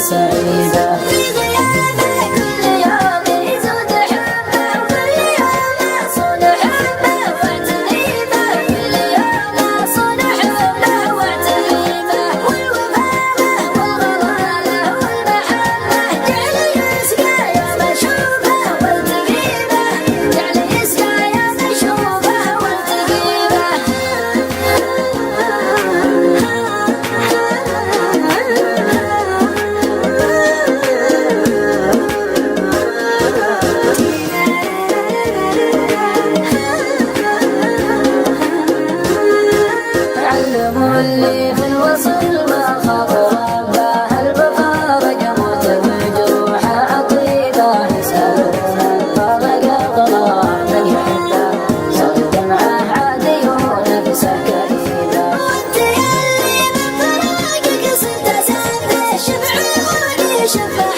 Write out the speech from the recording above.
السعيدة. في غيابه كل يوم يزود حبه، وكل يوم أصون حبه واعتريفه، كل يوم أصون حبه واعتريفه. والوفاء والغلاله والمحبة جعل يسقى يوم أشوفه والتقيبه، جعل يسقى يوم أشوفه والتقيبه. علموا اللي في الوصل ما خاف ربه، الوفا رقمت بجروحه عطيبه، يسألون الفرق الغلا من يحبه، صرت معه عادي ونفسه كئيبه. وانت يلي من فراقك صرت اسد، شفعوني شفع